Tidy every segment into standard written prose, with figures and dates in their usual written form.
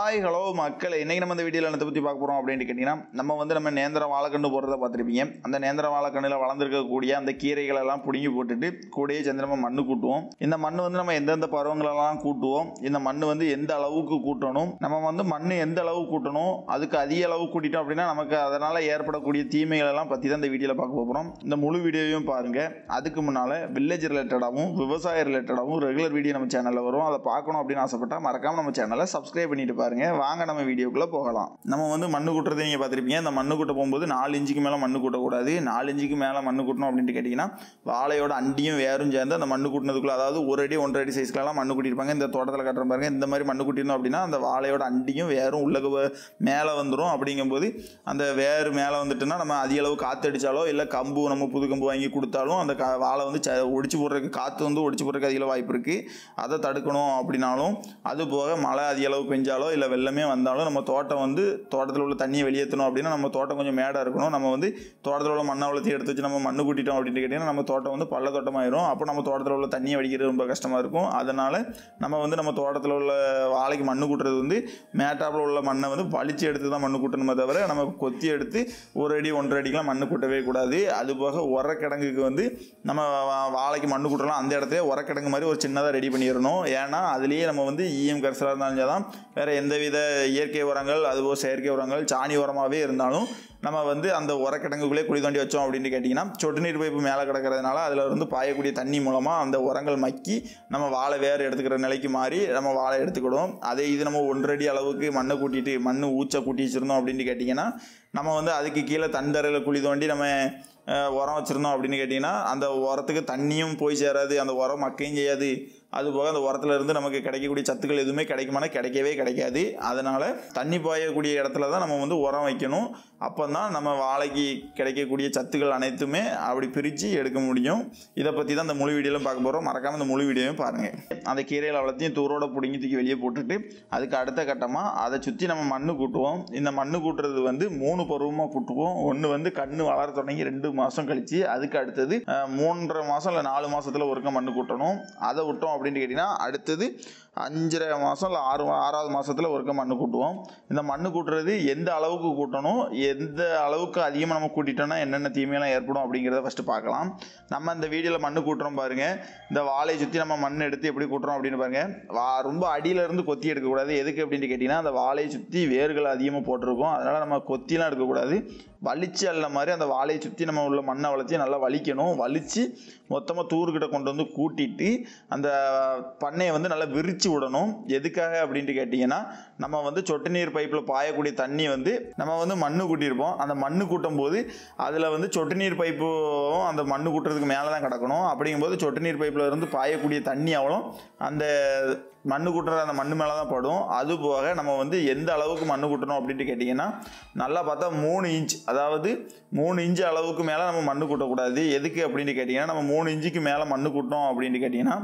Hi hello மக்களே, இன்னைக்கு நம்ம இந்த வீடியோவில் என்னத்தை பற்றி பார்க்க போகிறோம் அப்படின்னு கேட்டிங்கன்னா, நம்ம நேந்திரம் வாழைக்கன்று போடுறத பார்த்துருப்பீங்க. அந்த நேந்திரம் வாழைக்கண்ணில் வளர்ந்துருக்கக்கூடிய அந்த கீரைகளெல்லாம் பிடுங்கி போட்டுட்டு கூடயே சேர்ந்து நம்ம மண்ணு கூட்டுவோம். இந்த மண் வந்து நம்ம எந்தெந்த பருவங்களெல்லாம் கூட்டுவோம், இந்த மண் வந்து எந்த அளவுக்கு கூட்டணும், நம்ம வந்து மண் எந்த அளவுக்கு கூட்டணும், அதுக்கு அதிக அளவு கூட்டிட்டோம் அப்படின்னா நமக்கு அதனால் ஏற்படக்கூடிய தீமைகளெல்லாம் பற்றி தான் இந்த வீடியோவில் பார்க்க போகிறோம். இந்த முழு வீடியோவையும் பாருங்கள். அதுக்கு முன்னால் வில்லேஜ் ரிலேட்டடாகவும் விவசாய ரிலேட்டடாகவும் ரெகுலர் வீடியோ நம்ம சேனலில் வரும். அதை பார்க்கணும் அப்படின்னு ஆசைப்பட்டால் மறக்காமல் நம்ம சேனலை சப்ஸ்கிரைப் பண்ணிட்டு பாருங்க. வாங்க நம்ம வீடியோக்குள்ள போகலாம். நம்ம வந்து மண்ணு கூட்டுறதை நீங்க பார்த்திருப்பீங்க. இந்த மண்ணு கூட்ட போகும்போது 4 இன்ச்சுக்கு மேல மண்ணு கூட்டக்கூடாது. 4 இன்ச்சுக்கு மேல மண்ணு கூட்டணும் அப்படின்னு கேட்டீங்கன்னா வாழையோட அண்டியும் வேரும் சேர்ந்து அந்த மண்ணு கூட்டினதுக்குள்ள, அதாவது 1 அடி 1.5 அடி சைஸ்க்கெல்லாம் மண்ணு கூட்டியிருப்பாங்க. இந்த தோட்டத்தில் கட்டுற பாருங்க, இந்த மாதிரி மண்ணு கூட்டியிருந்தோம் அப்படின்னா அந்த வாழையோட அண்டியும் வேரும் உள்ள மேலே வந்துடும். அப்படிங்கும்போது அந்த வேறு மேலே வந்துட்டுன்னா நம்ம அதிக அளவு காற்று அடித்தாலோ இல்லை கம்பு நம்ம புது கம்பு வாங்கி கொடுத்தாலும் அந்த வாழை வந்து ஒடிச்சு போடுறதுக்கு, காற்று வந்து ஒடிச்சு போடுறதுக்கு அதிக வாய்ப்பு இருக்குது. அதை தடுக்கணும் அப்படின்னாலும், அது போக மழை அதிக அளவு பெஞ்சாலோ இல்லை வெள்ளமே வந்தாலும் நம்ம தோட்டத்தில் உள்ள தண்ணியை வெளியேற்றணும் அப்படின்னா நம்ம தோட்டம் கொஞ்சம் மேடாக இருக்கணும். நம்ம வந்து தோட்டத்தில் உள்ள மண்ணை வளர்த்தி எடுத்து வச்சு நம்ம மண்ணு கூட்டிட்டோம் அப்படின்னு கேட்டிங்கன்னா நம்ம தோட்டம் வந்து பள்ள தோட்டமாயிரும். அப்போ நம்ம தோட்டத்தில் உள்ள தண்ணியை வடிக்கிறது ரொம்ப கஷ்டமாக இருக்கும். அதனால் நம்ம தோட்டத்தில் உள்ள வாழைக்கு மண்ணு கூட்டுறது வந்து மேட்டாப்பில் உள்ள மண்ணை வந்து வலிச்சு எடுத்து தான் மண்ணு கூட்டணுமே தவிர நம்ம கொத்தி எடுத்து 1 அடி 1.5 அடிக்கெலாம் மண்ணு கூட்டவே கூடாது. அதுபோக உரக்கிடங்குக்கு வந்து நம்ம வாழைக்கு மண்ணு கூட்டலாம், அந்த இடத்துல உரக்கிடங்கு மாதிரி ஒரு சின்னதாக ரெடி பண்ணிடணும். ஏன்னா அதுலேயே நம்ம வந்து ஈயம் கரைசலாக இருந்தாலும் தான், வேறு எந்தவித இயற்கை உரங்கள் அதுபோல் செயற்கை உரங்கள் சாணி உரமாகவே இருந்தாலும் நம்ம வந்து அந்த உரக்கிடங்குக்குள்ளே குழி தோண்டி வச்சோம் அப்படின்னு கேட்டிங்கன்னா சொட்டு நீர் பைப்பு மேலே கிடக்கிறதுனால அதில் இருந்து பாயக்கூடிய தண்ணி மூலமாக அந்த உரங்கள் மக்கி நம்ம வாழை வேறு எடுத்துக்கிற நிலைக்கு மாறி நம்ம வாழை எடுத்துக்கிடும். அதே இது நம்ம 1 அடி அளவுக்கு மண்ணை கூட்டிட்டு மண் ஊச்சை கூட்டி வச்சுருந்தோம் அப்படின்னு கேட்டிங்கன்னா நம்ம வந்து அதுக்கு கீழே தண்டறையில் குழி தோண்டி நம்ம உரம் வச்சுருந்தோம் அப்படின்னு கேட்டிங்கன்னா அந்த உரத்துக்கு தண்ணியும் போய் சேராது, அந்த உரம் மக்கையும் செய்யாது. அதுபோக அந்த உரத்துல இருந்து நமக்கு கிடைக்கக்கூடிய சத்துக்கள் எதுவுமே கிடைக்குமானா கிடைக்கவே கிடைக்காது. அதனால் தண்ணி பாயக்கூடிய இடத்துல தான் நம்ம வந்து உரம் வைக்கணும். அப்போ தான் நம்ம வாழைக்கு கிடைக்கக்கூடிய சத்துக்கள் அனைத்துமே அப்படி பிரித்து எடுக்க முடியும். இதை பற்றி தான் இந்த முழு வீடியோவில் பார்க்க போகிறோம். மறக்காமல் இந்த முழு வீடியோவும் பாருங்கள். அந்த கீரையில் அவ்வளோத்தையும் தூரோட பிடுங்கி தூக்கி வெளியே போட்டுட்டு அதுக்கு அடுத்த கட்டமாக அதை சுற்றி நம்ம மண்ணு கூட்டுவோம். இந்த மண்ணு கூட்டுறது வந்து 3 பருவமாக கூட்டுவோம். ஒன்று வந்து கண்ணு வளர தொடங்கி 2 மாதம் கழித்து, அதுக்கு அடுத்தது 3.5 மாதம் இல்லை 4 மாதத்தில் ஒருக்க மண்ணு கூட்டணும். அதை விட்டோம் அப்படின்னு கேட்டிங்கன்னா அடுத்தது 5.5 மாதம் இல்லை 6வது மாதத்தில் ஒருக்க மண்ணு கூட்டுவோம். இந்த மண்ணு கூட்டுறது எந்த அளவுக்கு கூட்டணும், எந்த அளவுக்கு அதிகமாக நம்ம கூட்டிட்டோம்னா என்னென்ன தீமையெல்லாம் ஏற்படும் அப்படிங்கிறத ஃபஸ்ட்டு பார்க்கலாம். நம்ம இந்த வீடியோவில் மண்ணு கூட்டுறோம் பாருங்கள். இந்த வாழையை சுற்றி நம்ம மண் எடுத்து எப்படி கூட்டுறோம் அப்படின்னு பாருங்கள். ரொம்ப அடியிலேருந்து கொத்தி எடுக்கக்கூடாது. எதுக்கு அப்படின்னு கேட்டிங்கன்னா அந்த வாழையை சுற்றி வேர்கள் அதிகமாக போட்டிருக்கும். அதனால் நம்ம கொத்திலாம் எடுக்கக்கூடாது. வலிச்சு அல்ல மாதிரி அந்த வாழையை சுற்றி நம்ம உள்ள மண்ணை வளர்த்தி நல்லா வலிக்கணும். வலித்து மொத்தமாக தூர்கிட்ட கொண்டு வந்து கூட்டிட்டு அந்த பண்ணையை வந்து நல்லா விரித்து விடணும். எதுக்காக அப்படின்ட்டு கேட்டிங்கன்னா நம்ம வந்து சொட்டு நீர் பைப்பில் பாயக்கூடிய தண்ணி வந்து நம்ம வந்து மண்ணு கூட்டியிருப்போம். அந்த மண்ணு கூட்டும் போது அதில் வந்து சொட்டு நீர் பைப்பும் அந்த மண்ணு கூட்டுறதுக்கு மேலே தான் கிடக்கணும். அப்படிங்கும்போது சொட்டு நீர் பைப்பில் இருந்து பாயக்கூடிய தண்ணி அவ்வளோ அந்த மண்ணு கூட்டுற அந்த மண்ணு மேலே தான் படும். அதுபோக நம்ம வந்து எந்த அளவுக்கு மண்ணு கூட்டணும் அப்படின்ட்டு கேட்டிங்கன்னா நல்லா பார்த்தா 3 இன்ச், அதாவது 3 இன்ச்சு அளவுக்கு மேலே நம்ம மண்ணு கூட்டக்கூடாது. எதுக்கு அப்படின்ட்டு கேட்டிங்கன்னா நம்ம 3 இன்ச்சுக்கு மேலே மண்ணு கூட்டணும் அப்படின்ட்டு கேட்டிங்கன்னா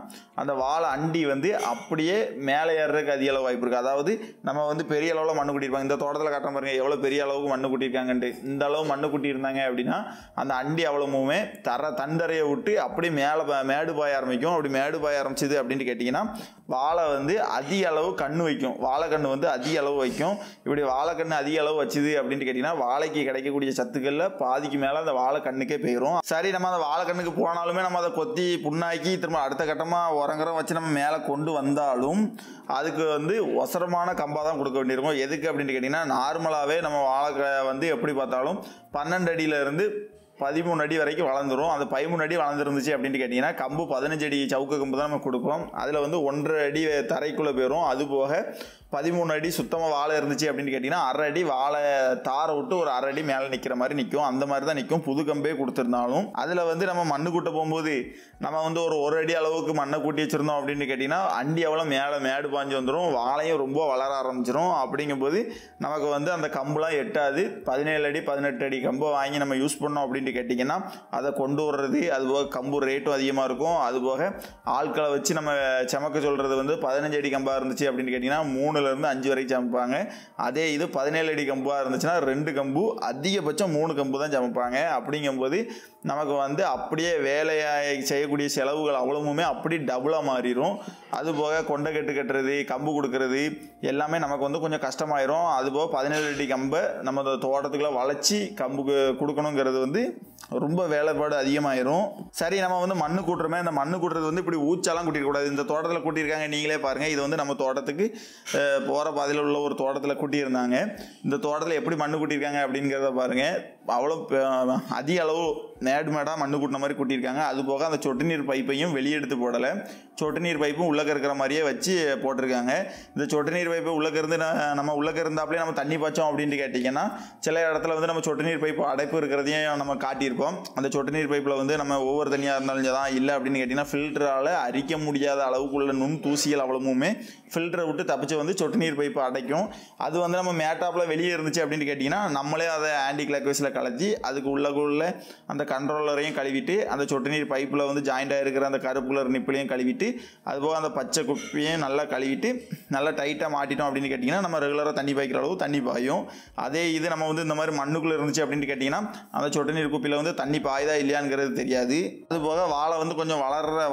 அந்த வாழை அண்டி வந்து அப்படியே மேலே ஏறுறதுக்கு அதிக அளவு வாய்ப்பு இருக்குது. அதாவது நம்ம வந்து பெரிய அளவில் மண்ணு கூட்டியிருப்பாங்க. இந்த தோட்டத்தில் காட்டுற பாருங்க எவ்வளோ பெரிய அளவுக்கு மண்ணு கூட்டியிருக்காங்கன்ட்டு. இந்த அளவு மண்ணு கூட்டியிருந்தாங்க அப்படின்னா அந்த அண்டி அவ்வளவுமே தண்டறையை விட்டு அப்படியே மேடு பாய ஆரம்பிக்கும். அப்படி மேடு பாய ஆரம்பிச்சிது அப்படின்ட்டு கேட்டிங்கன்னா வாழை வந்து அதிக அளவு கண்ணு வைக்கும். வாழைக்கண்ணு வந்து அதிக அளவு வைக்கும். இப்படி வாழைக்கண்ணு அதிக அளவு வச்சுது அப்படின்ட்டு கேட்டிங்கன்னா வாழைக்கு கிடைக்கக்கூடிய சத்துக்களில் பாதிக்கு மேலே அந்த வாழைக்கண்ணுக்கே போயிடும். சரி, நம்ம அந்த வாழைக்கண்ணுக்கு போனாலுமே நம்ம அதை கொத்தி புண்ணாக்கி திரும்ப அடுத்த கட்டமாக உரங்கரம் வச்சு நம்ம மேலே கொண்டு வந்தாலும் அதுக்கு வந்து ஒசரமான கம்பாக தான் கொடுக்க வேண்டியிருக்கும். எதுக்கு அப்படின்ட்டு கேட்டிங்கன்னா நார்மலாகவே நம்ம வாழை வந்து எப்படி பார்த்தாலும் 12 அடியிலேருந்து 13 அடி வரைக்கும் வளர்ந்துடும். அந்த 13 அடி வளர்ந்துருந்துச்சு அப்படின்ட்டு கேட்டிங்கன்னா கம்பு 15 அடி சவுக்கு கம்பு தான் நம்ம கொடுப்போம். அதில் வந்து 1.5 அடி தரைக்குள்ளே போயிடும். அது போக 13 அடி சுத்தமாக வாழை இருந்துச்சு அப்படின்னு கேட்டிங்கன்னா 1/2 அடி வாழை தாரை விட்டு ஒரு 1/2 அடி மேலே நிற்கிற மாதிரி நிற்கும். அந்த மாதிரி தான் நிற்கும் புது கம்பே கொடுத்துருந்தாலும். அதில் வந்து நம்ம மண்ணு கூட்ட போகும்போது நம்ம வந்து ஒரு 1 அடி அளவுக்கு மண்ணை கூட்டி வச்சுருந்தோம் அப்படின்னு கேட்டிங்கன்னா அண்டி அவ்வளோ மேலே மேடு பாஞ்சு வந்துடும். வாழையும் ரொம்ப வளர ஆரம்பிச்சிடும். அப்படிங்கும்போது நமக்கு வந்து அந்த கம்புலாம் எட்டாது. 17 அடி 18 அடி கம்பை வாங்கி நம்ம யூஸ் பண்ணோம் அப்படின்ட்டு கேட்டிங்கன்னா அதை கொண்டு வர்றது, அதுபோக கம்பு ரேட்டும் அதிகமாக இருக்கும். அதுபோக ஆட்களை வச்சு நம்ம செமக்க சொல்கிறது வந்து 15 அடி கம்பாக இருந்துச்சு அப்படின்னு கேட்டிங்கன்னா 3 3லேருந்து 5 வரைக்கும் சமைப்பாங்க. அதே இது 17 அடி கம்பாக இருந்துச்சுன்னா 2 கம்பு, அதிகபட்சம் 3 கம்பு தான் சமைப்பாங்க. அப்படிங்கும்போது நமக்கு வந்து அப்படியே வேலையை செய்யக்கூடிய செலவுகள் அவ்வளவுமே அப்படி டபுளாக மாறிடும். அதுபோக கொண்டை கட்டுறது, கம்பு கொடுக்கறது எல்லாமே நமக்கு வந்து கொஞ்சம் கஷ்டமாயிரும். அதுபோக 17 அடி கம்பை நம்ம தோட்டத்துக்குள்ள வளைச்சி கம்புக்கு கொடுக்கணுங்கிறது வந்து ரொம்ப வேலைப்பாடு அதிகமாயிரும். சரி, நம்ம வந்து மண்ணு கூட்டுறோமே, அந்த மண்ணு கூட்டுறது வந்து இப்படி ஊச்சாலாம் கூட்டிடக்கூடாது. இந்த தோட்டத்தில் கூட்டியிருக்காங்க, நீங்களே பாருங்கள். இது வந்து நம்ம தோட்டத்துக்கு போகிற பாதையில் உள்ள ஒரு தோட்டத்தில் கூட்டியிருந்தாங்க. இந்த தோட்டத்தில் எப்படி மண்ணு கூட்டியிருக்காங்க அப்படிங்கிறத பாருங்கள். அவ்வளோ அதிக அளவு மேடாக மண்ணு கூட்டின மாதிரி கூட்டியிருக்காங்க. அது போக அந்த சொட்டு நீர் பைப்பையும் வெளியே எடுத்து போடலை. சொட்டு நீர் பைப்பும் உள்ளக்க இருக்கிற மாதிரியே வச்சு போட்டிருக்காங்க. இந்த சொட்டு நீர் பைப்பை உள்ளக்க இருந்து நம்ம உள்ளக்க இருந்தாப்லேயே நம்ம தண்ணி பாய்ச்சோம் அப்படின்ட்டு கேட்டிங்கன்னா, சில இடத்துல வந்து நம்ம சொட்டு நீர் பைப்பு அடைப்பு இருக்கிறதையும் நம்ம காட்டியிருப்போம். அந்த சொட்டு நீர் பைப்பில் வந்து நம்ம ஒவ்வொரு தண்ணியாக இருந்தாலும் தான் இல்லை அப்படின்னு கேட்டிங்கன்னா, ஃபில்டரால் அரிக்க முடியாத அளவுக்குள்ள நுண் தூசிகள் அவ்வளவுமே ஃபில்டரை விட்டு தப்பிச்சு வந்து சொட்டு நீர் பைப்பு அடைக்கும். அது வந்து நம்ம மேட்டாப்பில் வெளியே இருந்துச்சு அப்படின்னு கேட்டிங்கன்னா, நம்மளே அதை ஆன்டி கிளாக்வைஸில் கலத்தி அதுக்கு உள்ளக்குள்ள அந்த கண்ட்ரோலரையும் கழுவிட்டு, அந்த சொட்டு நீர் பைப்பில் வந்து ஜாயிண்டாக இருக்கிற அந்த கருப்பு கலர் நிப்பிலையும் கழுவிட்டு, அதுபோக அந்த பச்சை குப்பியையும் நல்லா கழுவிட்டு நல்லா டைட்டாக மாட்டிட்டோம் அப்படின்னு கேட்டிங்கன்னா, நம்ம ரெகுலராக தண்ணி பாய்க்கிற அளவு தண்ணி பாயும். அதே இது நம்ம வந்து இந்த மாதிரி மண்ணுக்குள்ளே இருந்துச்சு அப்படின்னு கேட்டிங்கன்னா, அந்த சொட்டு நீர் குப்பியில் வந்து தண்ணி பாயுதா இல்லையாங்கிறது தெரியாது. அதுபோக வாழை வந்து கொஞ்சம்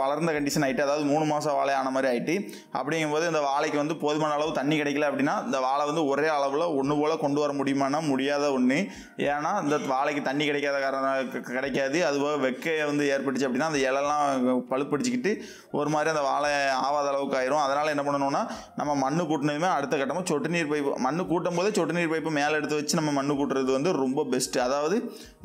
வளர்ந்த கண்டிஷன் ஆகிட்டு, அதாவது 3 மாதம் வாழை ஆன மாதிரி ஆகிட்டு, அப்படிங்கும்போது இந்த வாழைக்கு வந்து போதுமான அளவு தண்ணி கிடைக்கல அப்படின்னா இந்த வாழை வந்து ஒரே அளவில் ஒன்று போல் கொண்டு வர முடியுமானா முடியாத ஒன்று. ஏன்னா இந்த வாழைக்கு தண்ணி கிடைக்காத காரணம் கிடைக்காது. அதுபோக வெக்கையை வந்து ஏற்பட்டுச்சு அப்படின்னா அந்த இலெல்லாம் பழுப்படிச்சிக்கிட்டு ஒரு மாதிரி அந்த வாழை ஆகாத அளவுக்கு ஆயிரும். அதனால் என்ன பண்ணணும்னா, நம்ம மண்ணு கூட்டினதுமே அடுத்த கட்டமாக சொட்டு நீர் பைப்பு மண்ணு கூட்டும் போதே சொட்டு நீர் பைப்பு மேலே எடுத்து வச்சு நம்ம மண்ணு கூட்டுறது வந்து ரொம்ப பெஸ்ட்டு. அதாவது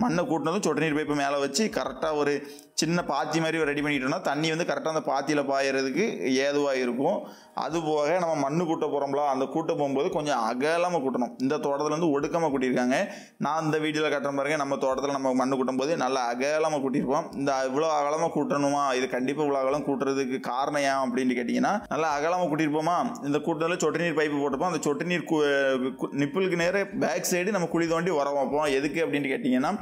மண்ணை கூட்டினதும் சொட்டு நீர் பைப்பு மேலே வச்சு கரெக்டாக ஒரு சின்ன பாத்தி மாதிரி ரெடி பண்ணிட்டோம்னா தண்ணி வந்து கரெக்டாக அந்த பாத்தியில் பாயறதுக்கு ஏதுவாக இருக்கும். அதுபோக நம்ம மண்ணு கூட்ட போகிறோம்ல, அந்த கூட்ட போகும்போது கொஞ்சம் அகலமாக கூட்டணும். இந்த தோட்டத்தில் வந்து ஒடுக்கமாக கூட்டியிருக்காங்க. நான் இந்த வீடியோவில் கட்டுற பாருங்க, நம்ம தோட்டத்தில் நம்ம மண்ணு கூட்டும் போது நல்லா அகலமாக கூட்டியிருப்போம். இந்த இவ்வளோ அகலமாக கூட்டணுமா, இது கண்டிப்பாக இவ்வளோ அகலம் கூட்டுறதுக்கு காரணம் ஏன் அப்படின்னு கேட்டிங்கன்னா, நல்லா அகலமாக கூட்டியிருப்போமா, இந்த கூட்டத்தில் சொட்டு நீர் பைப்பு போட்டுப்போம். அந்த சொட்டு நீர் நிப்பிளுக்கு நேர பேக் சைடு நம்ம குழி தோண்டி உரம் வைப்போம். எதுக்கு அப்படின்ட்டு கேட்டிங்கன்னா,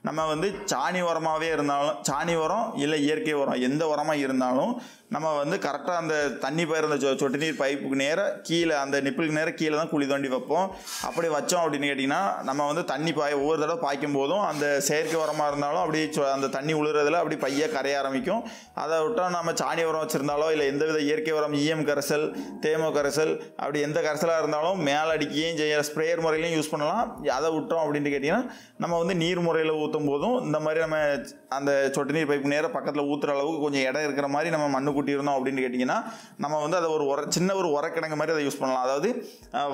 நம்ம வந்து சாணி உரமாகவே இருந்தாலும், சாணி உரம் இல்லை இயற்கை உரம் எந்த உரமாக இருந்தாலும் நம்ம வந்து கரெக்டாக அந்த தண்ணி பயிர் அந்த சொட்டு நீர் பைப்புக்கு நேராக கீழே அந்த நிப்பிளுக்கு நேராக கீழே தான் குழி தோண்டி வைப்போம். அப்படி வச்சோம் அப்படின்னு கேட்டிங்கன்னா, நம்ம வந்து தண்ணி ஒவ்வொரு தடவை பாய்க்கும் போதும் அந்த செயற்கை உரமாக இருந்தாலும் அப்படி அந்த தண்ணி உழுறதுல அப்படி பைய கரைய ஆரம்பிக்கும். அதை விட்டால் நம்ம சாணி உரம் வச்சுருந்தாலோ இல்லை எந்தவித இயற்கை உரம் இஎம் கரைசல், தேமோ கரைசல், அப்படி எந்த கரைசலாக இருந்தாலும் மேலே அடிக்கையும் செய்ய ஸ்ப்ரேயர் முறையிலையும் யூஸ் பண்ணலாம். அதை விட்டோம் அப்படின்ட்டு கேட்டிங்கன்னா, நம்ம வந்து நீர் முறையில் ஊற்றும் போதும் இந்த மாதிரி நம்ம அந்த சொட்டு நீர் பைப்பு நேராக பக்கத்தில் ஊற்றுற அளவுக்கு கொஞ்சம் இடம் இருக்கிற மாதிரி நம்ம மண்ணு கூட்டியிருந்தோம் அப்படின்னு கேட்டிங்கன்னா, நம்ம வந்து அதை ஒரு சின்ன ஒரு உரக்கிழங்கு மாதிரி அதை யூஸ் பண்ணலாம். அதாவது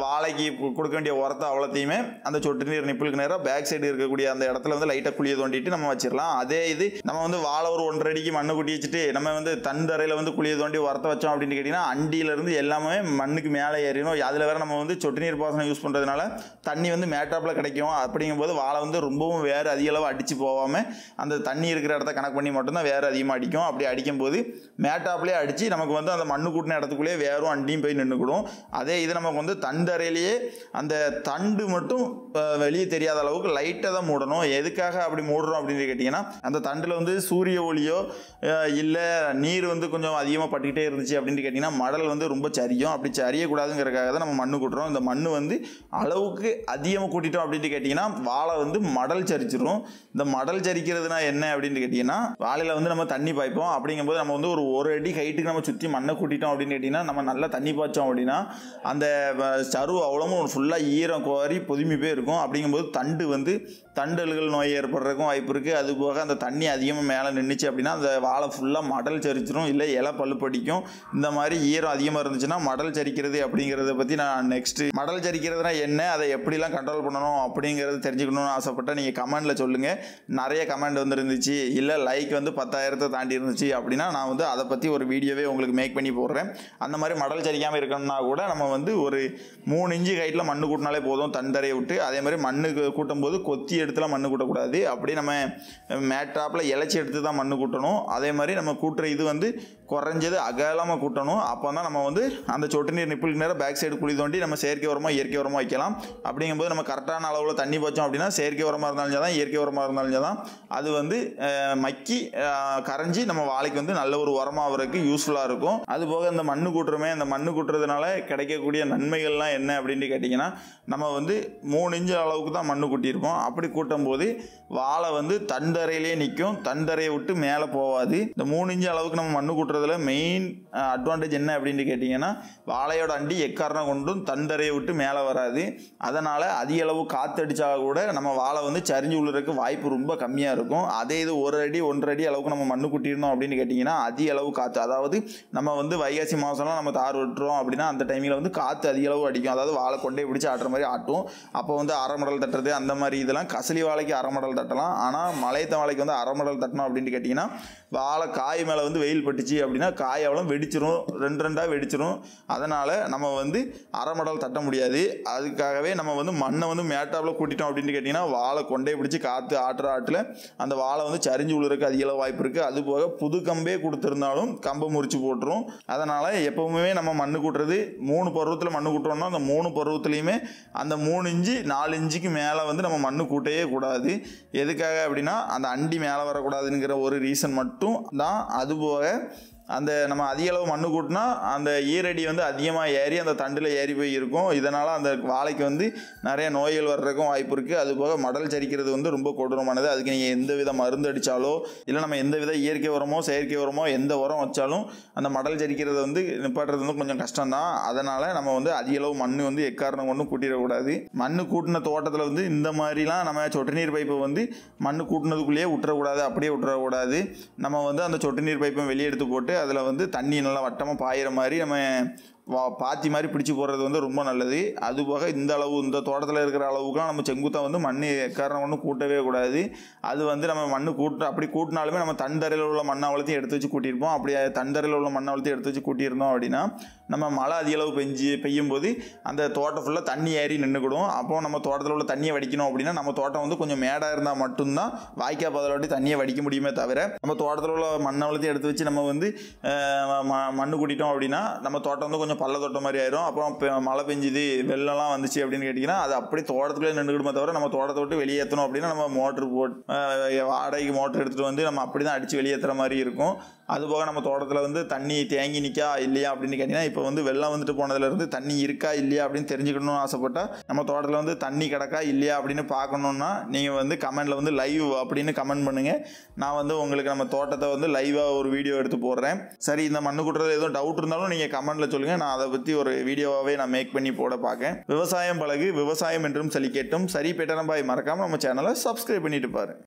வாழைக்கு கொடுக்க வேண்டிய உரத்தை அவ்வளோத்தையுமே அந்த சொட்டு நீர் நிப்பிளுக்கு நேராக பேக் சைடு இருக்கக்கூடிய அந்த இடத்துல வந்து லைட்டாக குழியை தோண்டிட்டு நம்ம வச்சிடலாம். அதே இது நம்ம வந்து வாழை ஒரு 1.5 அடிக்கு மண்ணு கூட்டி வச்சுட்டு நம்ம வந்து தரையில் வந்து குழியை தோண்டி உரத்தை வச்சோம் அப்படின்னு கேட்டிங்கன்னா, அண்டியிலேருந்து எல்லாமே மண்ணுக்கு மேலே ஏறிடும். அதில் வேறு நம்ம வந்து சொட்டு நீர் பாசனம் யூஸ் பண்ணுறதுனால தண்ணி வந்து மேட்டாப்பில் கிடைக்கும். அப்படிங்கும்போது வாழை வந்து ரொம்பவும் வேறு அதிக அளவு அடித்து போகாமல் அந்த தண்ணி இருக்கிற இடத்த கணக்கு பண்ணி மட்டும்தான் வேறு அதிகமாக அடிக்கும். அப்படி அடிக்கும்போது மேட்டாப்லேயே அடித்து நமக்கு வந்து அந்த மண்ணு கூட்டின இடத்துக்குள்ளேயே வேறும் அண்டியும் போய் நின்றுக்கிடும். அதே இது நமக்கு வந்து தண்டறையிலேயே அந்த தண்டு மட்டும் வெளியே தெரியாத அளவுக்கு லைட்டாக தான் மூடணும். எதுக்காக அப்படி மூடுறோம் அப்படின்னு கேட்டிங்கன்னா, அந்த தண்டில் வந்து சூரிய ஒளியோ இல்லை நீர் வந்து கொஞ்சம் அதிகமாக பட்டுக்கிட்டே இருந்துச்சு அப்படின்னு கேட்டிங்கன்னா மடல் வந்து ரொம்ப சரியும். அப்படி சரியக்கூடாதுங்கிறதுக்காக தான் நம்ம மண்ணு கூட்டுறோம். இந்த மண்ணு வந்து அளவுக்கு அதிகமாக கூட்டிட்டோம் அப்படின்னு கேட்டிங்கன்னா வாழை வந்து மடல் சரிச்சிடும். இந்த மடல் சரிக்கிறதுனா என்ன அப்படின்னு கேட்டிங்கன்னா, வாழையில் வந்து நம்ம தண்ணி பாய்ப்போம். அப்படிங்கும்போது நம்ம வந்து ஒரு அடி ஹைட்டுக்கு நம்ம சுற்றி மண்ணை கூட்டிட்டோம் அப்படின்னு கேட்டிங்கன்னா, நம்ம நல்லா தண்ணி பாய்ச்சோம் அப்படின்னா அந்த சருவு அவ்வளவும் ஃபுல்லாக ஈரம் கோரி பொதுமி போய் இருக்கும். அப்படிங்கும்போது தண்டல்கள் நோய் ஏற்படுறதுக்கும் வாய்ப்பு இருக்குது. அதுபோக அந்த தண்ணி அதிகமாக மேலே நின்றுச்சு அப்படின்னா அந்த வாழை ஃபுல்லாக மடல் சரிச்சிடும், இல்லை இலை பழுப்படிக்கும். இந்த மாதிரி ஈரம் அதிகமாக இருந்துச்சுன்னா மடல் சரிக்கிறது அப்படிங்கிறத பற்றி நான் நெக்ஸ்ட்டு மடல் சரிக்கிறதுனா என்ன, அதை எப்படிலாம் கண்ட்ரோல் பண்ணணும் அப்படிங்கிறது தெரிஞ்சுக்கணும்னு ஆசைப்பட்டேன். நீங்கள் கமெண்டில் சொல்லுங்கள். நிறைய கமெண்ட் வந்துருந்துச்சு, இல்லை லைக் வந்து 10,000 தாண்டி இருந்துச்சு அப்படின்னா நான் வந்து அதை பற்றி ஒரு வீடியோவே உங்களுக்கு மேக் பண்ணி போடுறேன். அந்த மாதிரி மடல் சரிக்காமல் இருக்கணும்னா கூட நம்ம வந்து ஒரு 3 இன்ச்சு ஹைட்டில் மண்ணு கூட்டினாலே போதும் தண்டரையை விட்டு. அதே மாதிரி மண்ணு கூட்டும் போது கொத்தி எடுத்துலாம் மண்ணு கூட்டக்கூடாது. அப்படியே நம்ம மேட்டாப்பில் இலைச்சி எடுத்து தான் மண்ணு கூட்டணும். அதே மாதிரி நம்ம கூட்டுற இது வந்து குறைஞ்சது அகலமாக கூட்டணும். அப்போ தான் நம்ம வந்து அந்த சொட்டு நீர் நிப்புளுக்கு நேரம் பேக் சைடு குழி தோண்டி நம்ம செயற்கை உரமாக இயற்கை உரமாக வைக்கலாம். அப்படிங்கும்போது நம்ம கரெக்டான அளவில் தண்ணி வச்சோம் அப்படின்னா செயற்கை உரமாக இருந்தாலும் தான் இயற்கை உரமாக இருந்தாலும் தான் அது வந்து மக்கி கரைஞ்சி நம்ம வாழைக்கு வந்து நல்ல ஒரு உரமாக வரதுக்கு யூஸ்ஃபுல்லாக இருக்கும். அதுபோக இந்த மண்ணு கூட்டுறமே, இந்த மண்ணு கூட்டுறதுனால கிடைக்கக்கூடிய நன்மைகள்லாம் என்ன அப்படின்னு கேட்டிங்கன்னா, நம்ம வந்து 3 இன்ச்சு அளவுக்கு தான் மண்ணு கூட்டியிருப்போம். அப்படி கூட்டும் போது வாழை வந்து தண்டரையிலே நிற்கும், தண்டரையை விட்டு மேலே போகாது. இந்த 3 இன்ச்சு அளவுக்கு நம்ம மண்ணு கூட்டுறதுல மெயின் அட்வான்டேஜ் என்ன அப்படின்னு கேட்டிங்கன்னா, வாழையோட அண்டி எக்காரணம் கொண்டும் தண்டரையை விட்டு மேலே வராது. அதனால் அதிக அளவு காற்றடிச்சா கூட நம்ம வாழை வந்து சரிஞ்சு விழுறதுக்கு வாய்ப்பு ரொம்ப கம்மியாக இருக்கும். அதே இது 1 அடி 1.5 அடி அளவுக்கு நம்ம மண்ணு கூட்டியிருந்தோம் அப்படின்னு கேட்டிங்கன்னா அதிக அளவு காற்று, அதாவது நம்ம வந்து வைகாசி மாதம்லாம் நம்ம தார் விட்டுறோம் அப்படின்னா அந்த டைமில் வந்து காற்று அதிக அளவு அடிக்கும். அதாவது வாழை கொண்டே பிடிச்சி ஆட்டுற மாதிரி ஆட்டும். அப்போ வந்து அரை மடல் தட்டுறது அந்த மாதிரி இதெல்லாம் கசலி வாழைக்கு அரை மடல் தட்டலாம். ஆனால் மலையத்த வாழைக்கு வந்து அரை மடல் தட்டணும் அப்படின்னு கேட்டிங்கன்னா வாழை காய் மேலே வந்து வெயில் பட்டுச்சு அப்படின்னா காய் அவ்வளோ வெடிச்சிரும், 2 வெடிச்சிரும். அதனால் நம்ம வந்து அரை மடல் தட்ட முடியாது. அதுக்காகவே நம்ம வந்து மண்ணை வந்து மேட்டாப்பில் கூட்டிட்டோம் அப்படின்னு கேட்டிங்கன்னா வாழை கொண்டே பிடிச்சி காற்று ஆட்டுற ஆட்டில் அந்த வாழை வந்து சரிஞ்சு விழுறதுக்கு அதிக அளவு வாய்ப்பு இருக்குது. அது போக புது கம்பே கொடுத்துருந்தாலும் கம்பை முறிச்சு போட்டுரும். அதனால் எப்பவுமே நம்ம மண்ணு கூட்டுறது 3 பருவத்தில் மண்ணு கூட்டுறோம்னா அந்த 3 பருவத்துலேயுமே அந்த 3 இன்ச்சு 4 இன்ச்சுக்கு மேலே வந்து நம்ம மண்ணு கூட்டவே கூடாது. எதுக்காக அப்படின்னா அந்த அண்டி மேலே வரக்கூடாதுங்கிற ஒரு ரீசன் மட்டும் தான். அதுபோக அந்த நம்ம அதிக அளவு மண்ணு கூட்டினா அந்த ஈரடி வந்து அதிகமாக ஏறி அந்த தண்டில் ஏறி போய் இருக்கும். இதனால் அந்த வாழைக்கு வந்து நிறைய நோய்கள் வர்றதுக்கும் வாய்ப்பு இருக்குது. அதுபோக மடல் சரிக்கிறது வந்து ரொம்ப கொடூரமானது. அதுக்கு நீங்கள் எந்த வித மருந்து அடித்தாலோ இல்லை நம்ம எந்த வித இயற்கை உரமோ செயற்கை உரமோ எந்த உரம் வச்சாலும் அந்த மடல் சரிக்கிறது வந்து நிப்பாட்டுறது வந்து கொஞ்சம் கஷ்டம்தான். அதனால் நம்ம வந்து அதிக அளவு மண் வந்து எக்காரணம் கொண்டும் கூட்டிடக்கூடாது. மண்ணு கூட்டின தோட்டத்தில் வந்து இந்த மாதிரிலாம் நம்ம சொட்டு நீர் பைப்பை வந்து மண்ணு கூட்டினதுக்குள்ளேயே விட்டுறக்கூடாது, அப்படியே விட்டுறக்கூடாது. நம்ம வந்து அந்த சொட்டு நீர் பைப்பை வெளியே எடுத்து போட்டு அதில் வந்து தண்ணி நல்லா வட்டமாக பாயிற மாதிரி நம்ம பாத்தி மாதிரி பிடிச்சி போடுறது வந்து ரொம்ப நல்லது. அதுபோக இந்த அளவு இந்த தோட்டத்தில் இருக்கிற அளவுக்குலாம் நம்ம செங்குத்தாக வந்து மண் காரணம் ஒன்றும் கூட்டவே கூடாது. அது வந்து நம்ம மண் அப்படி கூட்டினாலுமே நம்ம தண்டரையில் உள்ள மண் அவ்வளோத்தையும் எடுத்து வச்சு கூட்டியிருப்போம். அப்படி தண்டரையில் உள்ள மண் அவ்வளோத்தையும் எடுத்து வச்சு கூட்டியிருந்தோம் அப்படின்னா நம்ம மழை அதிக அளவு பெய்யும் போது அந்த தோட்டம் ஃபுல்லாக தண்ணி ஏறி நின்றுக்கிடும். அப்போது நம்ம தோட்டத்தில் உள்ள தண்ணியை வடிக்கணும் அப்படின்னா நம்ம தோட்டம் வந்து கொஞ்சம் மேடாக இருந்தால் மட்டும்தான் வாய்க்கால் பதிலாட்டி தண்ணியை வடிக்க முடியுமே தவிர நம்ம தோட்டத்தில் உள்ள மண் அவ்வளோத்தையும் எடுத்து வச்சு நம்ம வந்து மண் கூட்டிட்டோம் அப்படின்னா நம்ம தோட்டம் வந்து கொஞ்சம் பள்ள தோட்டம் மாதிரி ஆயிரும். அப்புறம் மழை பெஞ்சுது வெள்ளம்லாம் வந்துச்சு அப்படின்னு கேட்டிங்கன்னா அது அப்படி தோட்டத்துக்குள்ளே நின்றுக்கிடுமே தவிர நம்ம தோட்டத்தை விட்டு வெளியேற்றணும் அப்படின்னா நம்ம மோட்ரு வாடகைக்கு மோட்டர் எடுத்துகிட்டு வந்து நம்ம அப்படி தான் அடித்து வெளியேற்றுற மாதிரி இருக்கும். அதுபோக நம்ம தோட்டத்தில் வந்து தண்ணி தேங்கி நிற்கா இல்லையா அப்படின்னு கேட்டிங்கன்னா இப்போ வந்து வெள்ளம் வந்துட்டு போனதுலேருந்து தண்ணி இருக்கா இல்லையா அப்படின்னு தெரிஞ்சுக்கணும்னு ஆசைப்பட்டால் நம்ம தோட்டத்தில் வந்து தண்ணி கிடக்கா இல்லையா அப்படின்னு பார்க்கணுன்னா நீங்கள் வந்து கமெண்டில் வந்து லைவ் அப்படின்னு கமெண்ட் பண்ணுங்கள். நான் வந்து உங்களுக்கு நம்ம தோட்டத்தை வந்து லைவாக ஒரு வீடியோ எடுத்து போடுறேன். சரி, இந்த மண்ணு கூட்டுறது எதுவும் டவுட் இருந்தாலும் நீங்கள் கமெண்டில் சொல்லுங்கள். நான் அதை பற்றி ஒரு வீடியோவாகவே நான் மேக் பண்ணி போட பார்க்கேன். விவசாயம் பழகு, விவசாயம் என்றும் செழிக்கட்டும். சரி, பெட்டனபாய் மறக்காமல் நம்ம சேனலை சப்ஸ்கிரைப் பண்ணிட்டு பாரு.